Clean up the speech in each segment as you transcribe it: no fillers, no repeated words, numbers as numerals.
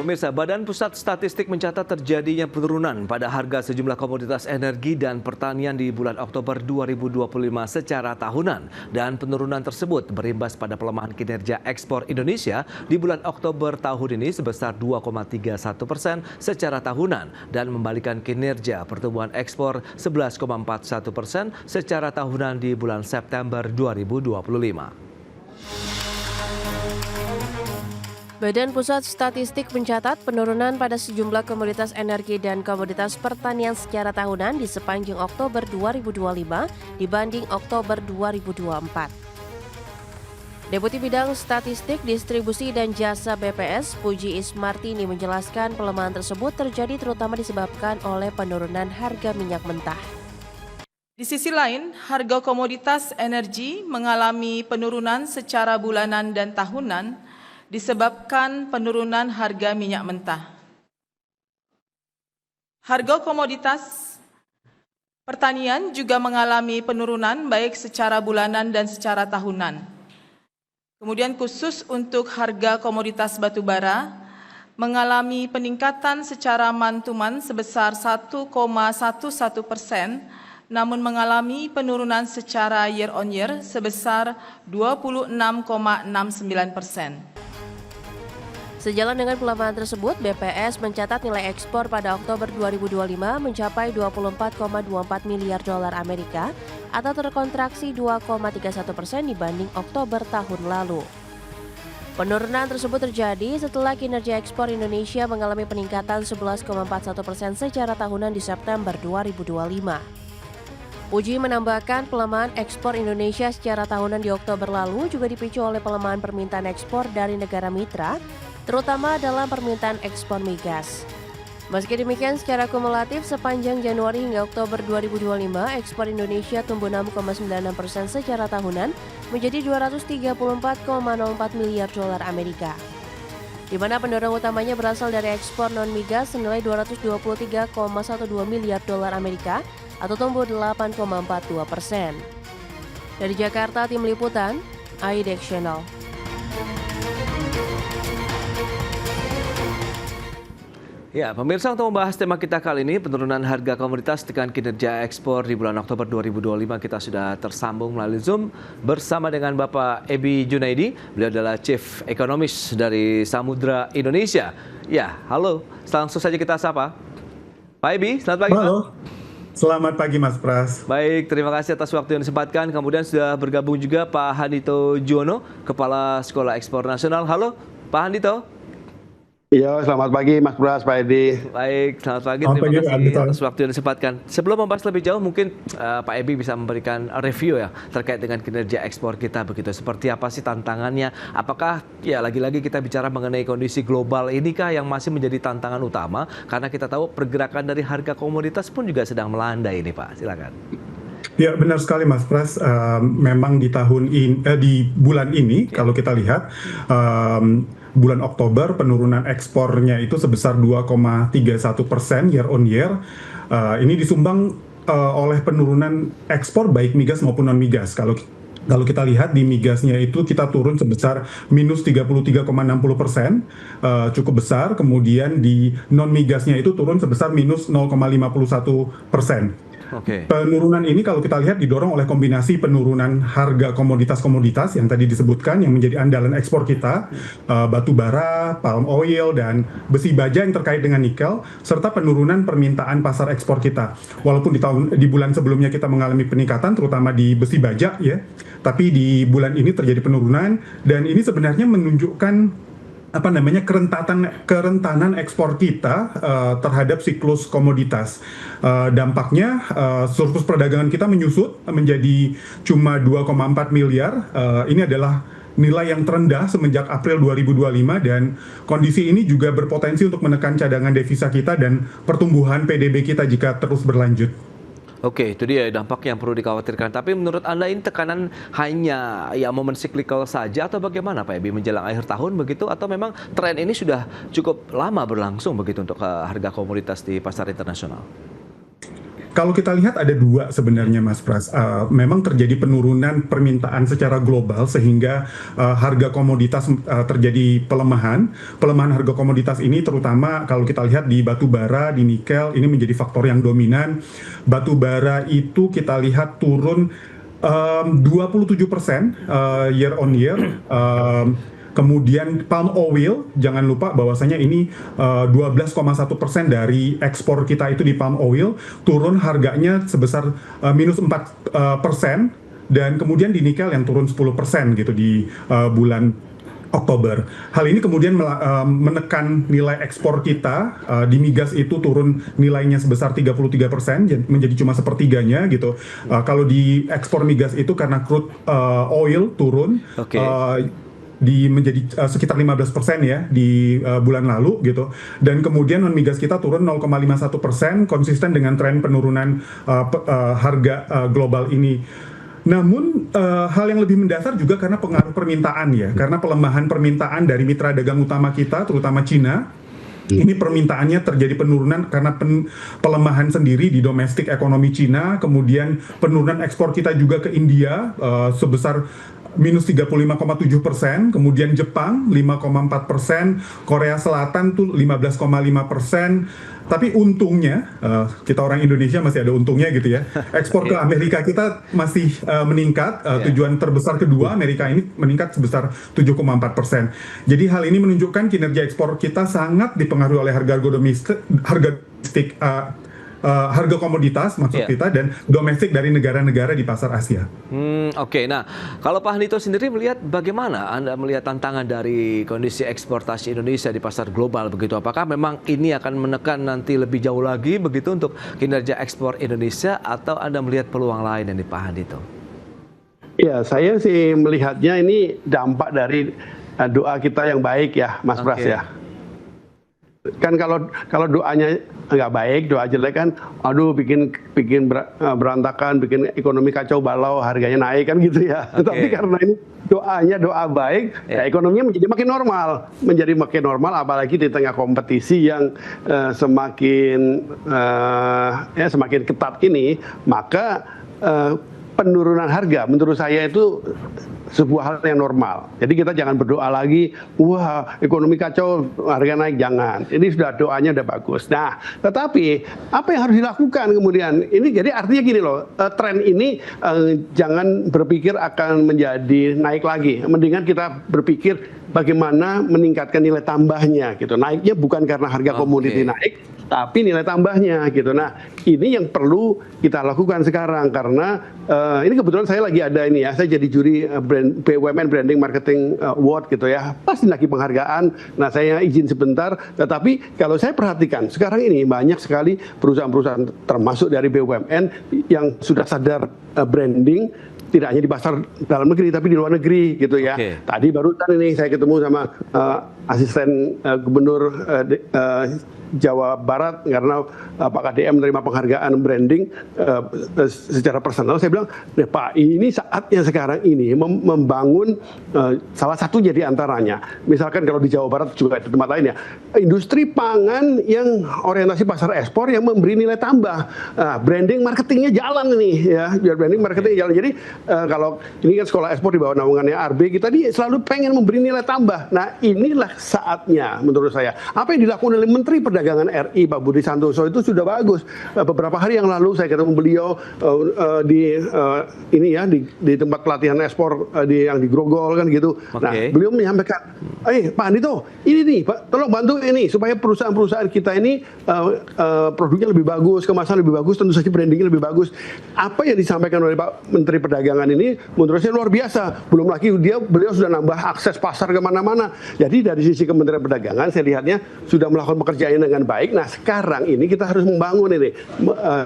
pemirsa, Badan Pusat Statistik mencatat terjadinya penurunan pada harga sejumlah komoditas energi dan pertanian di bulan Oktober 2025 secara tahunan. Dan penurunan tersebut berimbas pada pelemahan kinerja ekspor Indonesia di bulan Oktober tahun ini sebesar 2,31% secara tahunan dan membalikan kinerja pertumbuhan ekspor 11,41% secara tahunan di bulan September 2025. Badan Pusat Statistik mencatat penurunan pada sejumlah komoditas energi dan komoditas pertanian secara tahunan di sepanjang Oktober 2025 dibanding Oktober 2024. Deputi Bidang Statistik, Distribusi dan Jasa BPS, Puji Ismartini menjelaskan pelemahan tersebut terjadi terutama disebabkan oleh penurunan harga minyak mentah. Di sisi lain, harga komoditas energi mengalami penurunan secara bulanan dan tahunan disebabkan penurunan harga minyak mentah. Harga komoditas pertanian juga mengalami penurunan baik secara bulanan dan secara tahunan. Kemudian khusus untuk harga komoditas batubara mengalami peningkatan secara month-to-month sebesar 1,11%, namun mengalami penurunan secara year-on-year sebesar 26,69%. Sejalan dengan pelemahan tersebut, BPS mencatat nilai ekspor pada Oktober 2025 mencapai 24,24 miliar dolar Amerika atau terkontraksi 2,31% dibanding Oktober tahun lalu. Penurunan tersebut terjadi setelah kinerja ekspor Indonesia mengalami peningkatan 11,41% secara tahunan di September 2025. Puji menambahkan pelemahan ekspor Indonesia secara tahunan di Oktober lalu juga dipicu oleh pelemahan permintaan ekspor dari negara mitra, terutama dalam permintaan ekspor migas. Meski demikian, secara kumulatif sepanjang Januari hingga Oktober 2025, ekspor Indonesia tumbuh 6,96% secara tahunan menjadi 234,04 miliar dolar Amerika. Di mana pendorong utamanya berasal dari ekspor non-migas senilai 223,12 miliar dolar Amerika atau tumbuh 8,42%. Dari Jakarta, Tim Liputan, IDX Channel. Ya, pemirsa, untuk membahas tema kita kali ini, penurunan harga komoditas tekan kinerja ekspor di bulan Oktober 2025, kita sudah tersambung melalui Zoom bersama dengan Bapak Ebi Junaidi. Beliau adalah Chief Economist dari Samudra Indonesia. Ya, halo, langsung saja kita sapa. Pak Ebi, selamat pagi. Halo, selamat pagi Mas Pras. Baik, terima kasih atas waktu yang disempatkan. Kemudian sudah bergabung juga Pak Handito Juwono, Kepala Sekolah Ekspor Nasional. Halo, Pak Handito. Iya, selamat pagi Mas Pras, Pak Edi. Baik, selamat pagi. Terima kasih atas waktu yang disempatkan. Sebelum membahas lebih jauh, mungkin Pak Ebi bisa memberikan review ya terkait dengan kinerja ekspor kita begitu. Seperti apa sih tantangannya? Apakah ya lagi-lagi kita bicara mengenai kondisi global inikah yang masih menjadi tantangan utama? Karena kita tahu pergerakan dari harga komoditas pun juga sedang melandai ini, Pak. Silakan. Ya, benar sekali Mas Pras. Memang di di bulan ini kalau kita lihat bulan Oktober penurunan ekspornya itu sebesar 2,31% year on year. Ini disumbang oleh penurunan ekspor baik migas maupun non migas. Kalau kita lihat di migasnya itu kita turun sebesar minus 33,60%, cukup besar. Kemudian di non migasnya itu turun sebesar minus 0,51%. Okay. Penurunan ini kalau kita lihat didorong oleh kombinasi penurunan harga komoditas-komoditas yang tadi disebutkan yang menjadi andalan ekspor kita, batu bara, palm oil, dan besi baja yang terkait dengan nikel, serta penurunan permintaan pasar ekspor kita. Walaupun di bulan sebelumnya kita mengalami peningkatan, terutama di besi baja ya, tapi di bulan ini terjadi penurunan, dan ini sebenarnya menunjukkan kerentanan ekspor kita terhadap siklus komoditas. Dampaknya surplus perdagangan kita menyusut menjadi cuma 2,4 miliar. Ini adalah nilai yang terendah semenjak April 2025 dan kondisi ini juga berpotensi untuk menekan cadangan devisa kita dan pertumbuhan PDB kita jika terus berlanjut. Oke, itu dia dampak yang perlu dikhawatirkan. Tapi menurut Anda ini tekanan hanya momen cyclical saja atau bagaimana Pak Ebi menjelang akhir tahun begitu? Atau memang tren ini sudah cukup lama berlangsung begitu untuk harga komoditas di pasar internasional? Kalau kita lihat ada dua sebenarnya Mas Pras. Memang terjadi penurunan permintaan secara global sehingga harga komoditas terjadi pelemahan. Pelemahan harga komoditas ini terutama kalau kita lihat di batu bara, di nikel, ini menjadi faktor yang dominan. Batu bara itu kita lihat turun 27% year on year. Kemudian palm oil, jangan lupa bahwasanya ini 12,1% dari ekspor kita itu di palm oil, turun harganya sebesar minus 4%, dan kemudian di nikel yang turun 10% gitu di bulan Oktober. Hal ini kemudian menekan nilai ekspor kita, di migas itu turun nilainya sebesar 33%, menjadi cuma sepertiganya gitu. Kalau di ekspor migas itu karena crude oil turun, menjadi sekitar 15% ya di bulan lalu gitu, dan kemudian non migas kita turun 0,51%, konsisten dengan tren penurunan harga global ini. Namun hal yang lebih mendasar juga karena pengaruh permintaan ya, karena pelemahan permintaan dari mitra dagang utama kita terutama Cina. Ini permintaannya terjadi penurunan karena pelemahan sendiri di domestik ekonomi Cina, kemudian penurunan ekspor kita juga ke India sebesar minus 35,7%, kemudian Jepang 5,4%, Korea Selatan tuh 15,5%. Tapi untungnya, kita orang Indonesia masih ada untungnya gitu ya. Ekspor ke Amerika kita masih meningkat, tujuan terbesar kedua Amerika ini meningkat sebesar 7,4%. Jadi hal ini menunjukkan kinerja ekspor kita sangat dipengaruhi oleh harga domestik, harga komoditas maksud kita, dan domestik dari negara-negara di pasar Asia. Nah kalau Pak Handito sendiri melihat bagaimana Anda melihat tantangan dari kondisi eksportasi Indonesia di pasar global begitu? Apakah memang ini akan menekan nanti lebih jauh lagi begitu untuk kinerja ekspor Indonesia, atau Anda melihat peluang lain ini Pak Handito? Ya, saya sih melihatnya ini dampak dari doa kita yang baik ya, Mas Pras ya. Kan kalau doanya nggak baik, doa jelek kan, aduh bikin berantakan, bikin ekonomi kacau balau, harganya naik kan gitu ya. Tetapi karena ini doanya doa baik, ya ekonominya menjadi makin normal, apalagi di tengah kompetisi yang semakin ketat ini, maka penurunan harga menurut saya itu sebuah hal yang normal. Jadi kita jangan berdoa lagi, wah ekonomi kacau, harga naik, jangan. Ini sudah doanya udah bagus. Nah, tetapi apa yang harus dilakukan kemudian? Ini jadi artinya gini loh, tren ini jangan berpikir akan menjadi naik lagi. Mendingan kita berpikir bagaimana meningkatkan nilai tambahnya gitu. Naiknya bukan karena harga komoditi naik, tapi nilai tambahnya gitu. Nah, ini yang perlu kita lakukan sekarang karena ini kebetulan saya lagi ada ini ya, saya jadi juri BUMN Branding Marketing Award gitu ya, pasti lagi penghargaan. Nah, saya izin sebentar, tetapi kalau saya perhatikan sekarang ini banyak sekali perusahaan-perusahaan termasuk dari BUMN yang sudah sadar branding, tidak hanya di pasar dalam negeri tapi di luar negeri gitu ya. Tadi barusan ini saya ketemu sama asisten gubernur Jawa Barat karena Pak KDM menerima penghargaan branding secara personal. Saya bilang, Pak, ini saatnya sekarang ini membangun salah satu jadi antaranya. Misalkan kalau di Jawa Barat juga di tempat lain ya, industri pangan yang orientasi pasar ekspor yang memberi nilai tambah. Branding marketingnya jalan ini ya, biar branding marketingnya jalan. Jadi kalau ini kan sekolah ekspor di bawah naungannya ARB, kita selalu pengen memberi nilai tambah. Nah, inilah saatnya menurut saya. Apa yang dilakukan oleh Menteri Perdagangan RI Pak Budi Santoso itu sudah bagus. Beberapa hari yang lalu saya ketemu beliau di tempat pelatihan ekspor yang di Grogol kan gitu. Nah, beliau menyampaikan, Pak Handito, ini nih Pak, tolong bantu ini supaya perusahaan-perusahaan kita ini produknya lebih bagus, kemasan lebih bagus, tentu saja brandingnya lebih bagus. Apa yang disampaikan oleh Pak Menteri Perdagangan ini menurut saya luar biasa. Belum lagi beliau sudah nambah akses pasar kemana-mana. Jadi dari sisi Kementerian Perdagangan saya lihatnya sudah melakukan pekerjaan dengan baik. Nah, sekarang ini kita harus membangun ini.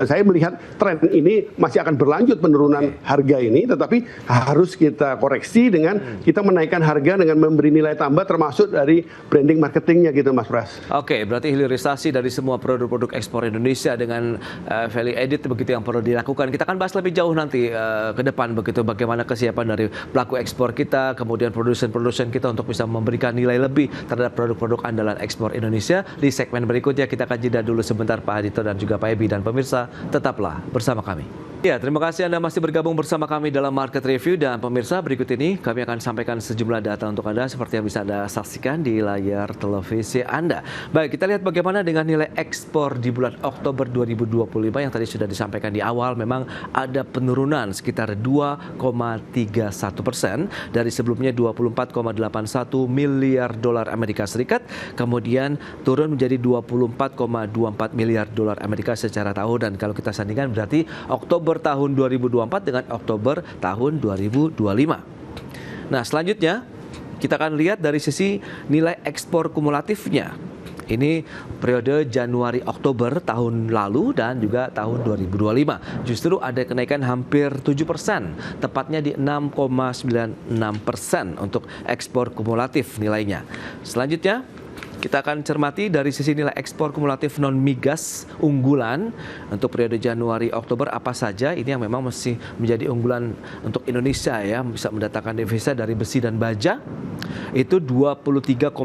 Saya melihat tren ini masih akan berlanjut penurunan harga ini, tetapi harus kita koreksi dengan kita menaikkan harga dengan memberi nilai tambah termasuk dari branding marketingnya gitu, Mas Pras. Oke, berarti hilirisasi dari semua produk-produk ekspor Indonesia dengan value added begitu yang perlu dilakukan. Kita akan bahas lebih jauh nanti ke depan begitu, bagaimana kesiapan dari pelaku ekspor kita, kemudian produsen-produsen kita untuk bisa memberikan nilai lebih terhadap produk-produk andalan ekspor Indonesia di segmen berikutnya kita akan jeda dulu sebentar Pak Adito dan juga Pak Ebi, dan pemirsa tetaplah bersama kami. Ya, terima kasih Anda masih bergabung bersama kami dalam Market Review, dan pemirsa berikut ini kami akan sampaikan sejumlah data untuk Anda seperti yang bisa Anda saksikan di layar televisi Anda. Baik, kita lihat bagaimana dengan nilai ekspor di bulan Oktober 2025 yang tadi sudah disampaikan di awal. Memang ada penurunan sekitar 2,31% dari sebelumnya 24,81 miliar dolar Amerika Serikat, kemudian turun menjadi 24,24 miliar dolar Amerika secara tahunan. Kalau kita sandingkan berarti Oktober tahun 2024 dengan Oktober tahun 2025. Nah, selanjutnya kita akan lihat dari sisi nilai ekspor kumulatifnya. Ini periode Januari-Oktober tahun lalu dan juga tahun 2025. Justru ada kenaikan hampir 7%, tepatnya di 6,96% untuk ekspor kumulatif nilainya. Selanjutnya, kita akan cermati dari sisi nilai ekspor kumulatif non-migas unggulan untuk periode Januari-Oktober apa saja. Ini yang memang masih menjadi unggulan untuk Indonesia ya, bisa mendatangkan devisa dari besi dan baja. Itu 23,58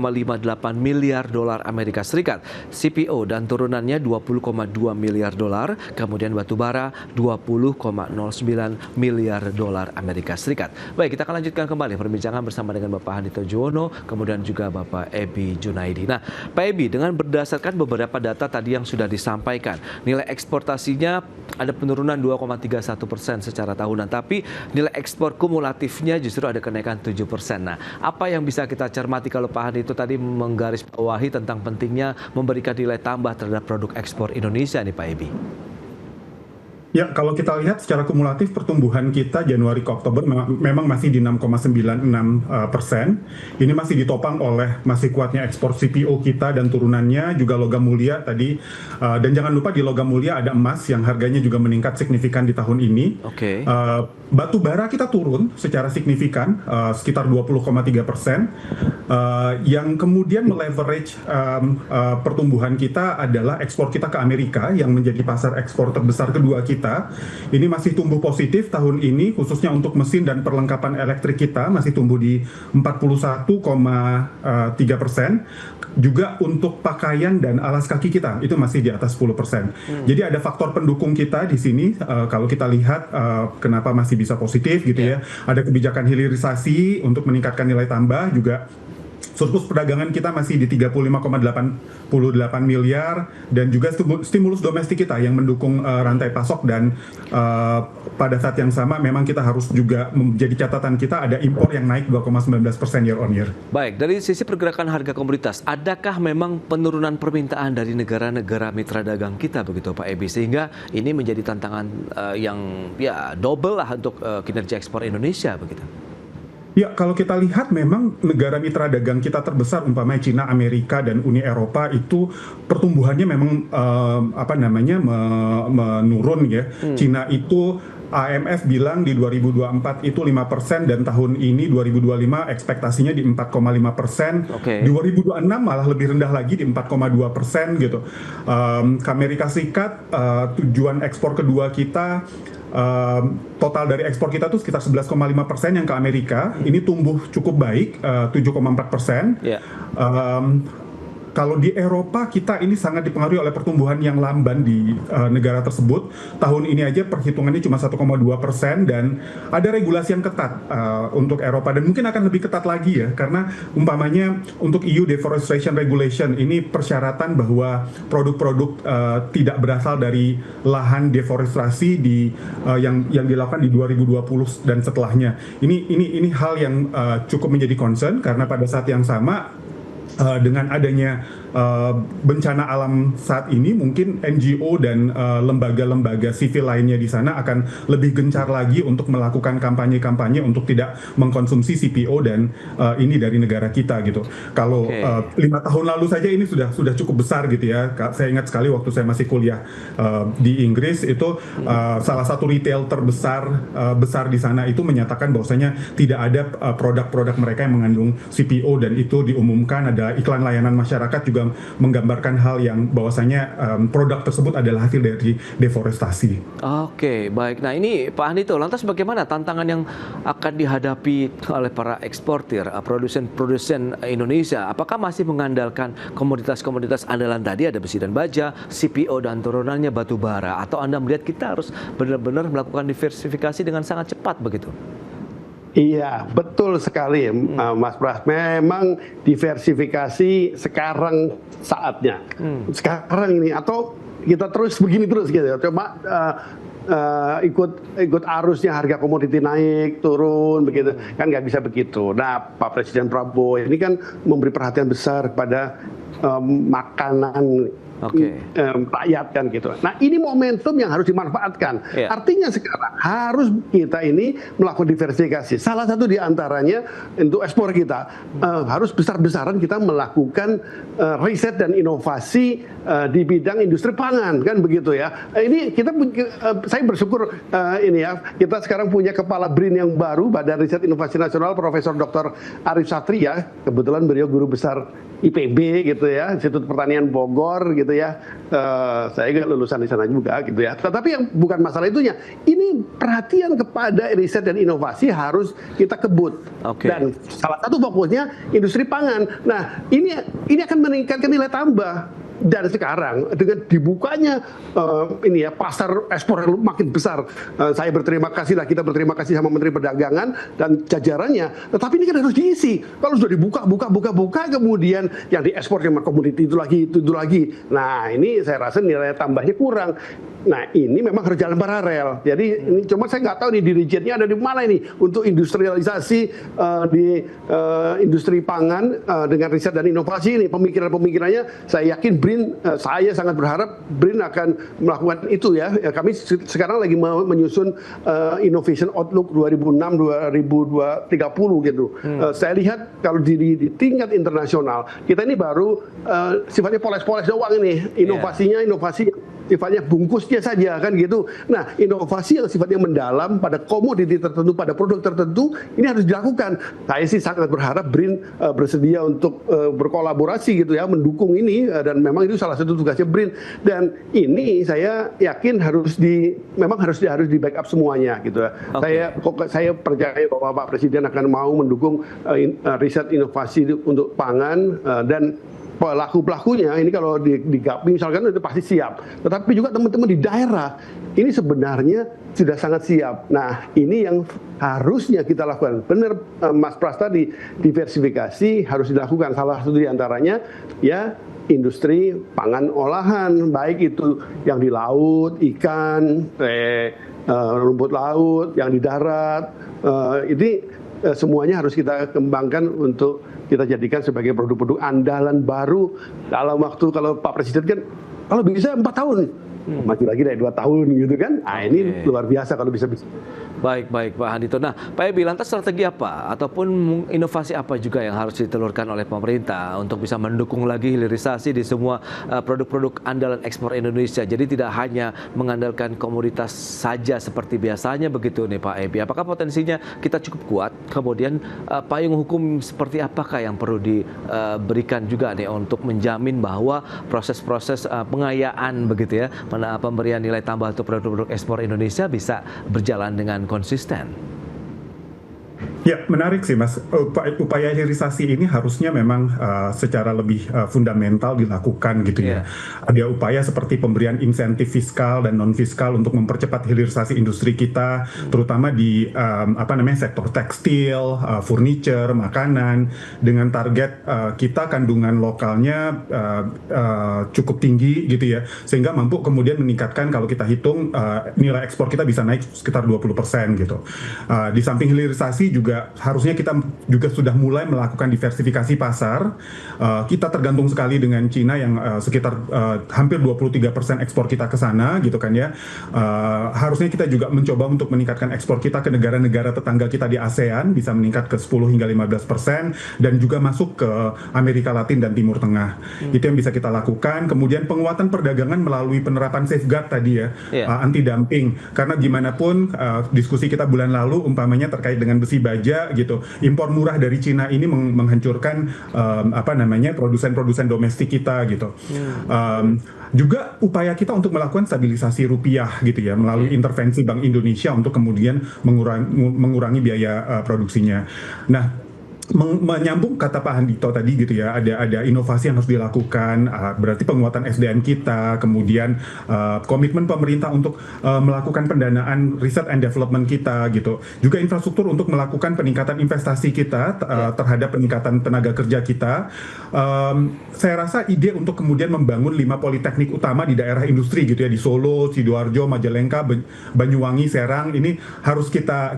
miliar dolar Amerika Serikat. CPO dan turunannya 20,2 miliar dolar. Kemudian batubara 20,09 miliar dolar Amerika Serikat. Baik, kita akan lanjutkan kembali perbincangan bersama dengan Bapak Handito Juwono, kemudian juga Bapak Ebi Junaidi. Nah, Pak Ebi, dengan berdasarkan beberapa data tadi yang sudah disampaikan, nilai eksportasinya ada penurunan 2,31% secara tahunan, tapi nilai ekspor kumulatifnya justru ada kenaikan 7%. Nah, apa yang bisa kita cermati kalau Pak Handito tadi menggarisbawahi tentang pentingnya memberikan nilai tambah terhadap produk ekspor Indonesia nih Pak Ebi? Ya, kalau kita lihat secara kumulatif pertumbuhan kita Januari ke Oktober memang masih di 6,96%. Ini masih ditopang oleh masih kuatnya ekspor CPO kita dan turunannya, juga logam mulia tadi. Dan jangan lupa di logam mulia ada emas yang harganya juga meningkat signifikan di tahun ini. Oke. Batu bara kita turun secara signifikan, sekitar 20,3%. Yang kemudian meleverage pertumbuhan kita adalah ekspor kita ke Amerika yang menjadi pasar ekspor terbesar kedua kita. Ini masih tumbuh positif tahun ini, khususnya untuk mesin dan perlengkapan elektrik kita masih tumbuh di 41,3%. Juga untuk pakaian dan alas kaki kita itu masih di atas 10%. Jadi ada faktor pendukung kita di sini. Kalau kita lihat kenapa masih bisa positif gitu ya. Ada kebijakan hilirisasi untuk meningkatkan nilai tambah juga. Surplus perdagangan kita masih di 35,88 miliar, dan juga stimulus domestik kita yang mendukung rantai pasok, dan pada saat yang sama memang kita harus juga menjadi catatan kita ada impor yang naik 2,19% year on year. Baik, dari sisi pergerakan harga komoditas, adakah memang penurunan permintaan dari negara-negara mitra dagang kita begitu Pak Ebi, sehingga ini menjadi tantangan yang ya double lah untuk kinerja ekspor Indonesia begitu? Ya, kalau kita lihat memang negara mitra dagang kita terbesar umpamanya Cina, Amerika, dan Uni Eropa itu pertumbuhannya memang menurun ya. Cina itu IMF bilang di 2024 itu 5%, dan tahun ini 2025 ekspektasinya di 4,5%. Okay. Di 2026 malah lebih rendah lagi di 4,2% gitu. Ke Amerika Serikat tujuan ekspor kedua kita, total dari ekspor kita tuh sekitar 11,5% yang ke Amerika. Ini tumbuh cukup baik, 7,4%. Yeah. Kalau di Eropa kita ini sangat dipengaruhi oleh pertumbuhan yang lamban di negara tersebut. Tahun ini aja perhitungannya cuma 1,2%, dan ada regulasi yang ketat untuk Eropa, dan mungkin akan lebih ketat lagi ya, karena umpamanya untuk EU Deforestation Regulation ini persyaratan bahwa produk-produk tidak berasal dari lahan deforestasi yang dilakukan di 2020 dan setelahnya. Ini hal yang cukup menjadi concern, karena pada saat yang sama dengan adanya bencana alam saat ini, mungkin NGO dan lembaga-lembaga sivil lainnya di sana akan lebih gencar lagi untuk melakukan kampanye-kampanye untuk tidak mengkonsumsi CPO dan ini dari negara kita gitu. Kalau 5 tahun lalu saja ini sudah cukup besar gitu ya. Saya ingat sekali waktu saya masih kuliah di Inggris itu salah satu retail terbesar besar di sana itu menyatakan bahwasanya tidak ada produk-produk mereka yang mengandung CPO, dan itu diumumkan. Ada iklan layanan masyarakat juga juga menggambarkan hal yang bahwasanya produk tersebut adalah hasil dari deforestasi. Oke, baik. Nah ini Pak Andito, lantas bagaimana tantangan yang akan dihadapi oleh para eksportir, produsen Indonesia? Apakah masih mengandalkan komoditas-komoditas andalan tadi, ada besi dan baja, CPO dan turunannya batu bara, atau Anda melihat kita harus benar-benar melakukan diversifikasi dengan sangat cepat begitu? Iya, betul sekali, Mas Pras. Memang diversifikasi sekarang saatnya. Sekarang ini, atau kita terus begini terus gitu. Coba ikut arusnya harga komoditi naik, turun, begitu. Kan nggak bisa begitu. Nah, Pak Presiden Prabowo ini kan memberi perhatian besar kepada makanan rakyat kan gitu. Nah ini momentum yang harus dimanfaatkan. Artinya sekarang harus kita ini melakukan diversifikasi. Salah satu di antaranya untuk ekspor kita harus besar-besaran kita melakukan riset dan inovasi di bidang industri pangan kan begitu ya. Ini kita saya bersyukur ini ya kita sekarang punya kepala BRIN yang baru, Badan Riset Inovasi Nasional, Profesor Dr. Arif Satria. Kebetulan beliau guru besar IPB gitu ya, Institut Pertanian Bogor gitu ya. Saya juga lulusan di sana juga gitu ya. Tetapi yang bukan masalah itunya. Ini perhatian kepada riset dan inovasi harus kita kebut. Dan salah satu fokusnya industri pangan. Nah, ini akan meningkatkan nilai tambah. Dan sekarang dengan dibukanya ini ya pasar ekspor yang makin besar, saya berterima kasih lah, kita berterima kasih sama Menteri Perdagangan dan jajarannya. Tetapi ini kan harus diisi. Kalau sudah buka, kemudian yang diekspor cuma komoditi itu lagi. Nah ini saya rasa nilai tambahnya kurang. Nah ini memang harus jalan paralel. Jadi ini cuma saya nggak tahu nih dirigentnya ada di mana ini untuk industrialisasi di industri pangan dengan riset dan inovasi ini. Pemikirannya saya yakin BRIN, saya sangat berharap BRIN akan melakukan itu ya. Kami sekarang lagi menyusun Innovation Outlook 2006-2030 gitu. Saya lihat kalau di tingkat internasional kita ini baru sifatnya poles-poles doang ini. Inovasinya inovasi sifatnya bungkusnya saja kan gitu. Nah, inovasi yang sifatnya mendalam pada komoditi tertentu, pada produk tertentu ini harus dilakukan. Saya sih sangat berharap BRIN bersedia untuk berkolaborasi gitu ya, mendukung ini dan memang itu salah satu tugasnya BRIN. Dan ini saya yakin memang harus di backup semuanya gitu ya. Saya percaya bahwa Pak Presiden akan mau mendukung riset inovasi untuk pangan dan pelaku-pelakunya ini kalau di GAPI misalkan itu pasti siap. Tetapi juga teman-teman di daerah ini sebenarnya sudah sangat siap. Nah ini yang harusnya kita lakukan. Benar Mas Pras tadi, diversifikasi harus dilakukan. Salah satu di antaranya ya industri pangan olahan, baik itu yang di laut, ikan, rumput laut, yang di darat, ini semuanya harus kita kembangkan untuk kita jadikan sebagai produk-produk andalan baru dalam waktu, kalau Pak Presiden kan kalau bisa 4 tahun, maju lagi dari 2 tahun gitu kan. Nah ini luar biasa kalau bisa. Baik Pak Andito. Nah Pak Ebi, lantas strategi apa ataupun inovasi apa juga yang harus ditelurkan oleh pemerintah untuk bisa mendukung lagi hilirisasi di semua produk-produk andalan ekspor Indonesia. Jadi tidak hanya mengandalkan komoditas saja seperti biasanya begitu nih Pak Ebi. Apakah potensinya kita cukup kuat? Kemudian payung hukum seperti apakah yang perlu diberikan juga nih untuk menjamin bahwa proses-proses pengayaan begitu ya, pemberian nilai tambah untuk produk-produk ekspor Indonesia bisa berjalan dengan konsisten? Ya, menarik sih Mas. Upaya hilirisasi ini harusnya memang secara lebih fundamental dilakukan gitu ya. Ada upaya seperti pemberian insentif fiskal dan non fiskal untuk mempercepat hilirisasi industri kita, terutama di sektor tekstil, furniture, makanan, dengan target kita kandungan lokalnya cukup tinggi gitu ya, sehingga mampu kemudian meningkatkan, kalau kita hitung nilai ekspor kita bisa naik sekitar 20% gitu. Di samping hilirisasi juga harusnya kita juga sudah mulai melakukan diversifikasi pasar. Kita tergantung sekali dengan Cina yang sekitar hampir 23% ekspor kita ke sana gitu kan ya. Harusnya kita juga mencoba untuk meningkatkan ekspor kita ke negara-negara tetangga kita di ASEAN, bisa meningkat ke 10 hingga 15%, dan juga masuk ke Amerika Latin dan Timur Tengah. Itu yang bisa kita lakukan. Kemudian penguatan perdagangan melalui penerapan safeguard tadi ya, anti dumping. Karena gimana pun diskusi kita bulan lalu umpamanya terkait dengan besi baja aja gitu. Impor murah dari Cina ini menghancurkan produsen-produsen domestik kita gitu. Juga upaya kita untuk melakukan stabilisasi rupiah gitu ya melalui intervensi Bank Indonesia untuk kemudian mengurangi biaya produksinya. Nah, menyambung kata Pak Handito tadi gitu ya, ada inovasi yang harus dilakukan, berarti penguatan SDM kita, kemudian komitmen pemerintah untuk melakukan pendanaan riset and development kita gitu, juga infrastruktur untuk melakukan peningkatan investasi kita terhadap peningkatan tenaga kerja kita. Saya rasa ide untuk kemudian membangun 5 politeknik utama di daerah industri gitu ya, di Solo, Sidoarjo, Majalengka, Banyuwangi, Serang, ini harus kita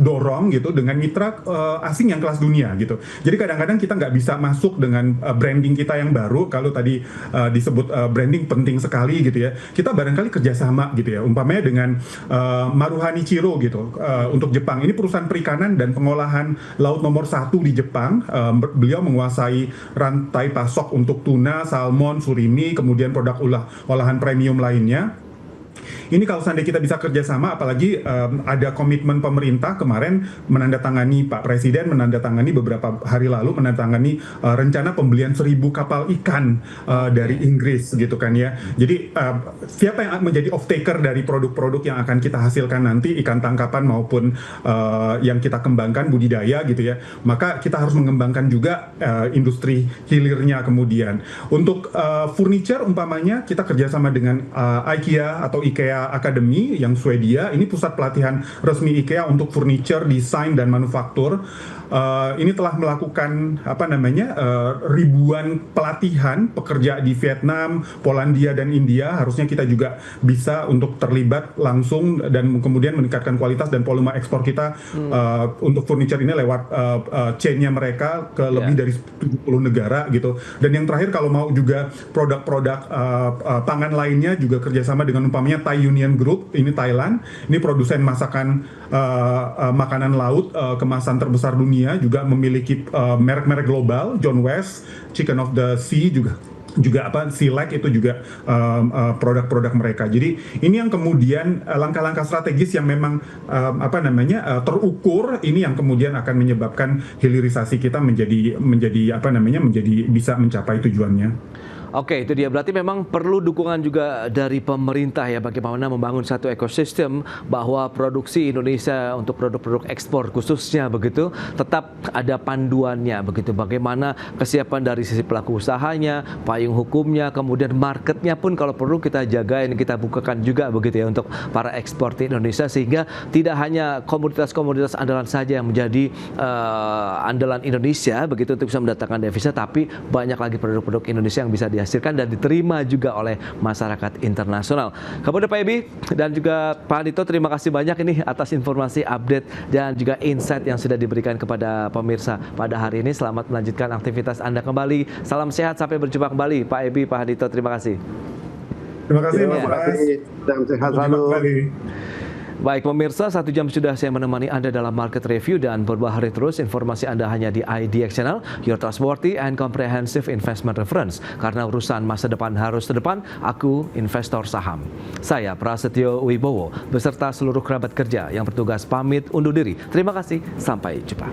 dorong gitu dengan mitra asing yang kelas dunia gitu. Jadi kadang-kadang kita nggak bisa masuk dengan branding kita yang baru. Kalau tadi disebut branding penting sekali gitu ya, kita barangkali kerjasama gitu ya, umpamanya dengan Maruhani Chiro gitu untuk Jepang. Ini perusahaan perikanan dan pengolahan laut nomor 1 di Jepang. Beliau menguasai rantai pasok untuk tuna, salmon, surimi, kemudian produk olahan premium lainnya. Ini kalau seandainya kita bisa kerjasama, apalagi ada komitmen pemerintah kemarin menandatangani, Pak Presiden menandatangani beberapa hari lalu menandatangani rencana pembelian 1.000 kapal ikan dari Inggris gitu kan ya. Jadi siapa yang menjadi off-taker dari produk-produk yang akan kita hasilkan nanti, ikan tangkapan maupun yang kita kembangkan budidaya gitu ya, maka kita harus mengembangkan juga industri hilirnya kemudian. Untuk furniture umpamanya kita kerjasama dengan IKEA atau IKEA Academy yang Swedia, ini pusat pelatihan resmi IKEA untuk furniture, desain dan manufaktur. Ini telah melakukan ribuan pelatihan pekerja di Vietnam, Polandia dan India. Harusnya kita juga bisa untuk terlibat langsung dan kemudian meningkatkan kualitas dan volume ekspor kita untuk furniture ini lewat chain-nya mereka ke lebih dari 70 negara gitu. Dan yang terakhir kalau mau juga produk-produk pangan lainnya juga kerjasama dengan umpamanya Thai Union Group, ini Thailand, ini produsen masakan makanan laut kemasan terbesar dunia, juga memiliki merek-merek global, John West, Chicken of the Sea juga Select itu juga produk-produk mereka. Jadi ini yang kemudian langkah-langkah strategis yang memang terukur, ini yang kemudian akan menyebabkan hilirisasi kita menjadi bisa mencapai tujuannya. Oke, itu dia. Berarti memang perlu dukungan juga dari pemerintah ya, bagaimana membangun satu ekosistem bahwa produksi Indonesia untuk produk-produk ekspor khususnya begitu tetap ada panduannya begitu. Bagaimana kesiapan dari sisi pelaku usahanya, payung hukumnya, kemudian marketnya pun kalau perlu kita jagain, kita bukakan juga begitu ya untuk para ekspor di Indonesia, sehingga tidak hanya komoditas-komoditas andalan saja yang menjadi andalan Indonesia begitu untuk bisa mendatangkan devisa, tapi banyak lagi produk-produk Indonesia yang bisa dihasilkan dan diterima juga oleh masyarakat internasional. Kepada Pak Ebi dan juga Pak Handito, terima kasih banyak ini atas informasi, update dan juga insight yang sudah diberikan kepada pemirsa pada hari ini. Selamat melanjutkan aktivitas Anda kembali. Salam sehat, sampai berjumpa kembali. Pak Ebi, Pak Handito, terima kasih. Terima kasih, Terima kasih. Salam sehat selalu. Baik pemirsa, 1 jam sudah saya menemani Anda dalam Market Review dan berubah hari terus. Informasi Anda hanya di IDX Channel, your trustworthy and comprehensive investment reference. Karena urusan masa depan harus terdepan, aku investor saham. Saya Prasetyo Wibowo beserta seluruh kerabat kerja yang bertugas pamit undur diri. Terima kasih, sampai jumpa.